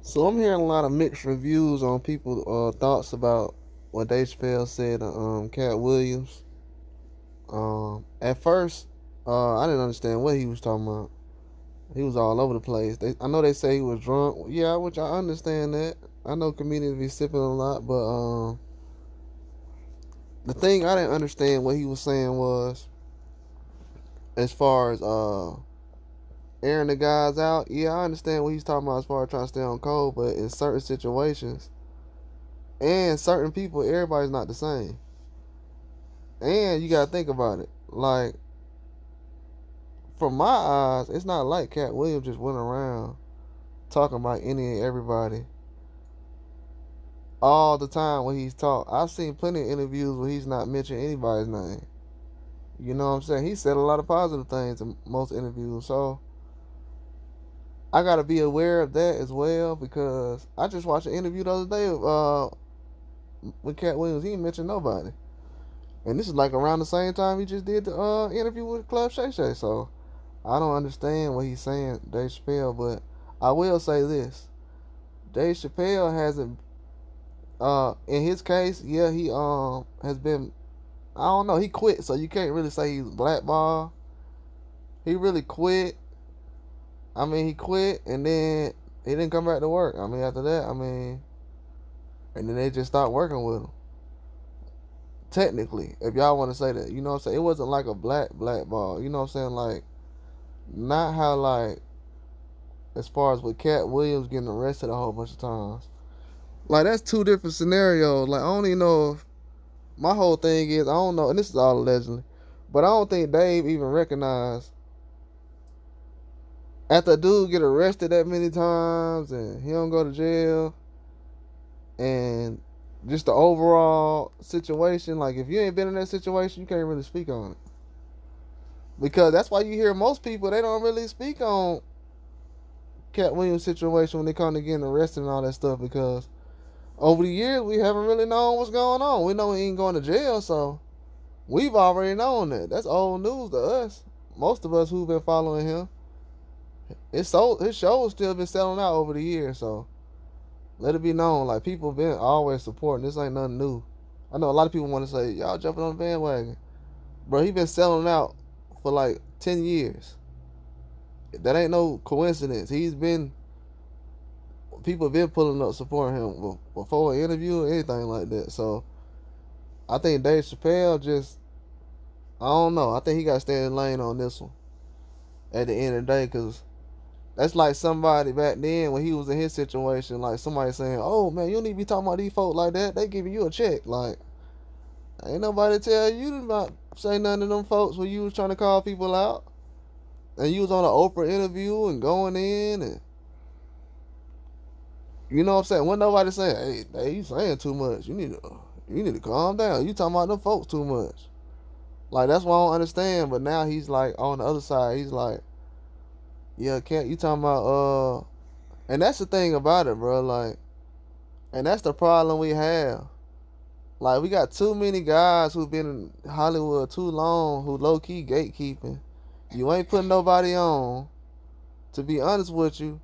So I'm hearing a lot of mixed reviews on people thoughts about what Dave Chappelle said to Cat Williams. At first, I didn't understand what he was talking about. He was all over the place. I know they say he was drunk. Yeah, which I understand that. I know comedians be sipping a lot, but the thing I didn't understand what he was saying was as far as airing the guys out. Yeah, I understand what he's talking about as far as trying to stay on code, but in certain situations and certain people, everybody's not the same. And you gotta think about it. Like, from my eyes, it's not like Cat Williams just went around talking about any and everybody all the time when he's talked. I've seen plenty of interviews where he's not mentioned anybody's name. You know what I'm saying? He said a lot of positive things in most interviews. So I gotta be aware of that as well because I just watched an interview the other day with Cat Williams. He didn't mention nobody. And this is like around the same time he just did the interview with Club Shay Shay. So I don't understand what he's saying, Dave Chappelle, but I will say this. Dave Chappelle hasn't in his case, yeah, he has been, I don't know, he quit, so you can't really say he's blackball. He really quit. I mean, he quit and then he didn't come back to work. I mean, after that, I mean, and then they just stopped working with him. Technically, if y'all want to say that, you know what I'm saying? It wasn't like a blackball. You know what I'm saying? Like, not how, like, as far as with Cat Williams getting arrested a whole bunch of times. Like, that's two different scenarios. Like, I don't even know if my whole thing is, I don't know, and this is all allegedly, but I don't think Dave even recognized after a dude get arrested that many times and he don't go to jail and just the overall situation. Like, if you ain't been in that situation, you can't really speak on it because that's why you hear most people, they don't really speak on Cat Williams' situation when they come to getting arrested and all that stuff because over the years we haven't really known what's going on. We know he ain't going to jail, so we've already known that. That's old news to us. Most of us who've been following him. His show has still been selling out over the years, so let it be known. Like, people been always supporting. This ain't nothing new. I know a lot of people want to say, y'all jumping on the bandwagon. Bro, he been selling out for like 10 years. That ain't no coincidence. People have been pulling up supporting him before an interview or anything like that. So I think Dave Chappelle just, I don't know. I think he got to stay in lane on this one at the end of the day because that's like somebody back then when he was in his situation, like somebody saying, "Oh man, you don't need to be talking about these folks like that. They giving you a check." Like, ain't nobody tell you to not say nothing to them folks when you was trying to call people out, and you was on an Oprah interview and going in, and you know what I'm saying. When nobody saying, "Hey, you saying too much. You need to calm down. You talking about them folks too much." Like, that's what I don't understand. But now he's like on the other side. He's like, "Yeah, can't you talking about And that's the thing about it, bro. Like, and that's the problem we have. Like, we got too many guys who've been in Hollywood too long who low key gatekeeping. You ain't putting nobody on. To be honest with you,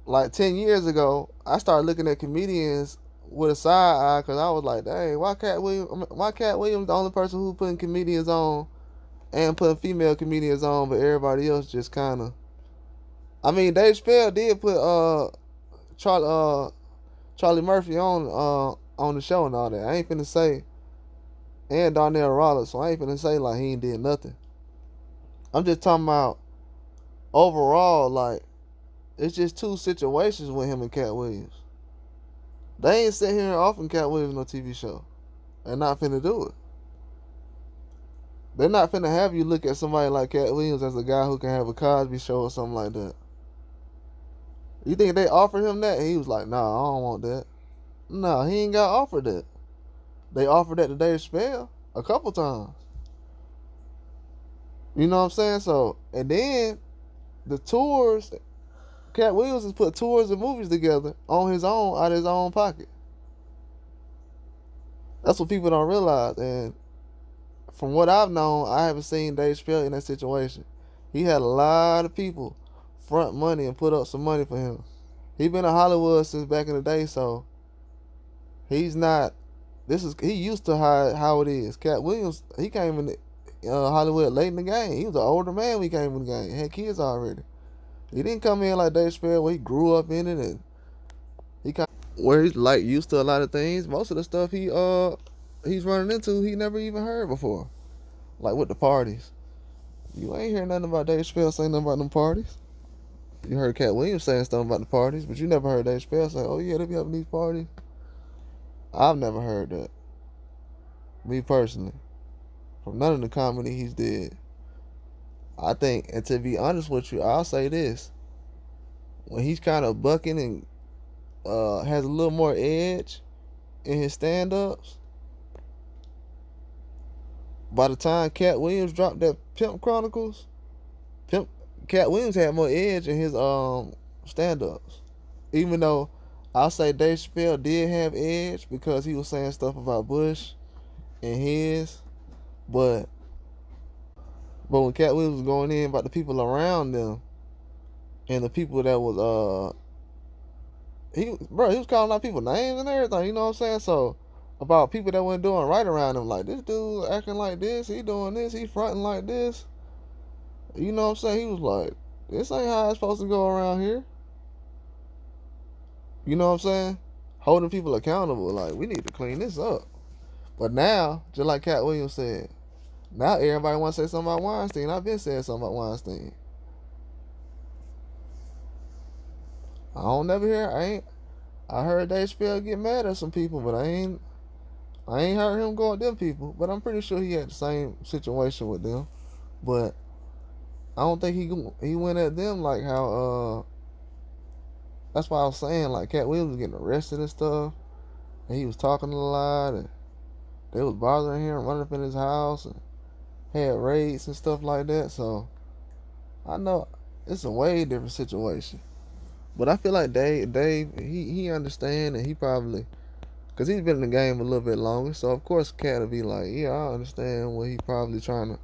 like 10 years ago, I started looking at comedians with a side eye because I was like, dang, why Cat Williams the only person who putting comedians on and putting female comedians on, but everybody else just kind of. I mean, Dave Chappelle did put Charlie Charlie Murphy on the show and all that. I ain't finna say, and Darnell Rollins, so I ain't finna say like he ain't did nothing. I'm just talking about overall, like, it's just two situations with him and Cat Williams. They ain't sitting here offering Cat Williams no TV show. They're not finna do it. They're not finna have you look at somebody like Cat Williams as a guy who can have a Cosby show or something like that. You think they offered him that? And he was like, nah, I don't want that. Nah, he ain't got offered that. They offered that to Dave Chappelle a couple times. You know what I'm saying? So, and then the tours, Cat Williams has put tours and movies together on his own, out of his own pocket. That's what people don't realize. And from what I've known, I haven't seen Dave Chappelle in that situation. He had a lot of people front money and put up some money for him. He been in Hollywood since back in the day, so he's not. He used to how it is. Cat Williams, he came in Hollywood late in the game. He was an older man when he came in the game. He had kids already. He didn't come in like Dave Chappelle where he grew up in it and where he's like used to a lot of things. Most of the stuff he's running into he never even heard before. Like with the parties. You ain't hear nothing about Dave Chappelle saying nothing about them parties. You heard Katt Williams saying something about the parties, but you never heard Dave Chappelle say, "Oh yeah, they be having these parties." I've never heard that. Me personally. From none of the comedy he's did. I think, and to be honest with you, I'll say this. When he's kind of bucking and has a little more edge in his stand-ups, by the time Katt Williams dropped that Pimp Chronicles, Katt Williams had more edge in his stand-ups. Even though I'll say Dave Chappelle did have edge because he was saying stuff about Bush and his, but when Katt Williams was going in about the people around them and the people that was he was calling out people names and everything, you know what I'm saying? So about people that wasn't doing right around him, like this dude acting like this, he doing this, he fronting like this. You know what I'm saying? He was like, this ain't how it's supposed to go around here. You know what I'm saying? Holding people accountable, like we need to clean this up. But now, just like Katt Williams said, now everybody want to say something about Weinstein. I've been saying something about Weinstein. I don't never hear. I heard Dave Chappelle get mad at some people, but I ain't heard him go at them people. But I'm pretty sure he had the same situation with them. But I don't think he went at them like how. That's why I was saying like Katt Williams was getting arrested and stuff, and he was talking a lot, and they was bothering him, running up in his house, and had raids and stuff like that. So I know it's a way different situation. But I feel like Dave, he understand, and he probably, cause he's been in the game a little bit longer. So of course, Katt will be like, yeah, I understand what he probably trying to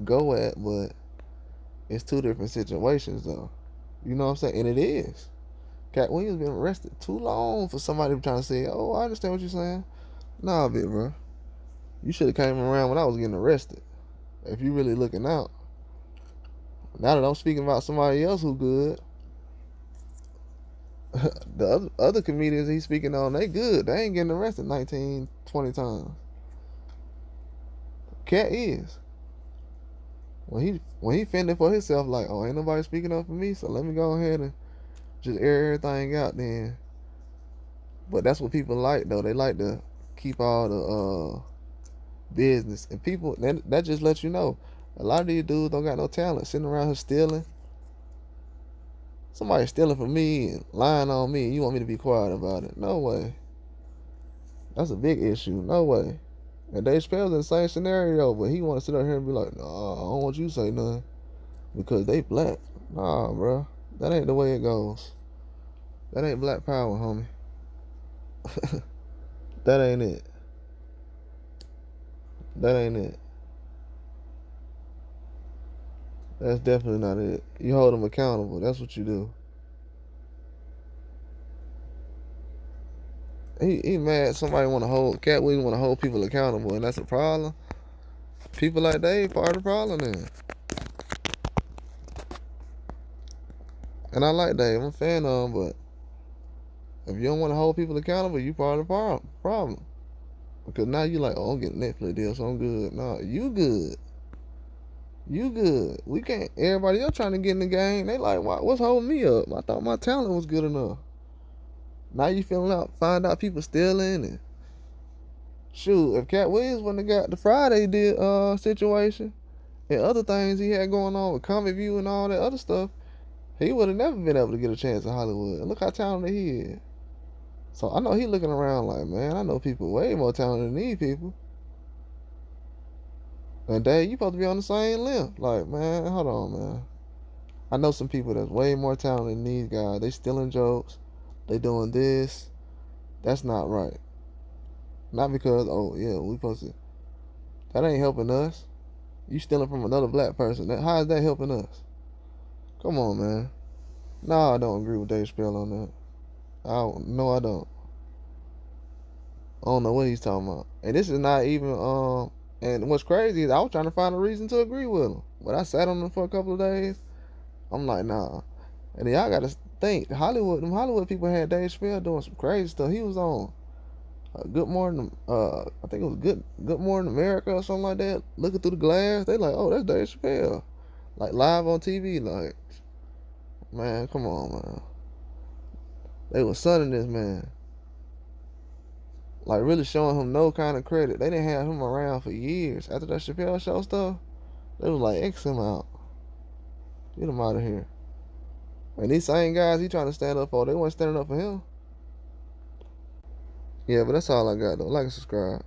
go at, but it's two different situations though. You know what I'm saying? And it is. Katt Williams been arrested too long for somebody trying to say, oh, I understand what you're saying. Nah, bit, bro. You should have came around when I was getting arrested. If you really looking out. Now that I'm speaking about somebody else who good, the other comedians he's speaking on, they good. They ain't getting arrested 19, 20 times. Katt is. When he fending for himself, like, oh, ain't nobody speaking up for me, so let me go ahead and just air everything out then. But that's what people like though. They like to keep all the business. And people that just lets you know a lot of these dudes don't got no talent, sitting around here stealing. Somebody stealing from me and lying on me, and you want me to be quiet about it? No way. That's a big issue. No way. And Dave Chappelle's in the same scenario, but he want to sit up here and be like, nah, I don't want you to say nothing because they black. Nah, bro. That ain't the way it goes. That ain't black power, homie. That ain't it. That ain't it. That's definitely not it. You hold them accountable. That's what you do. He mad somebody want to hold Katt Williams want to hold people accountable, and that's a problem. People like Dave part of the problem then. And I like Dave. I'm a fan of him, but if you don't want to hold people accountable, you part of the problem. Because now you like, oh, I'm getting a Netflix deal, so I'm good. No, you good. You good. We can't. Everybody else trying to get in the game. They like, what's holding me up? I thought my talent was good enough. Now you find out people stealing and shoot. If Katt Williams wouldn't have got the Friday situation and other things he had going on with Comic View and all that other stuff, he would have never been able to get a chance in Hollywood. And look how talented he is. So I know he looking around like, man, I know people way more talented than these people. And Dave, you supposed to be on the same limb. Like, man, hold on, man. I know some people that's way more talented than these guys. They stealing jokes. They doing this. That's not right. Not because, oh, yeah, we supposed to. That ain't helping us. You stealing from another black person. How is that helping us? Come on, man. No, I don't agree with Dave Chappelle on that. I don't. No, I don't. I don't know what he's talking about. And this is not even. And what's crazy is I was trying to find a reason to agree with him, but I sat on him for a couple of days. I'm like, nah. And then y'all gotta think Hollywood. Them Hollywood people had Dave Chappelle doing some crazy stuff. He was on Good Morning. I think it was Good Morning America or something like that. Looking through the glass, they like, oh, that's Dave Chappelle. Like live on TV. Like, man, come on, man. They was sunning this man. Like really showing him no kind of credit. They didn't have him around for years. After that Chappelle show stuff, they was like, X him out. Get him out of here. And these same guys he trying to stand up for, they weren't standing up for him. Yeah, but that's all I got though. Like and subscribe.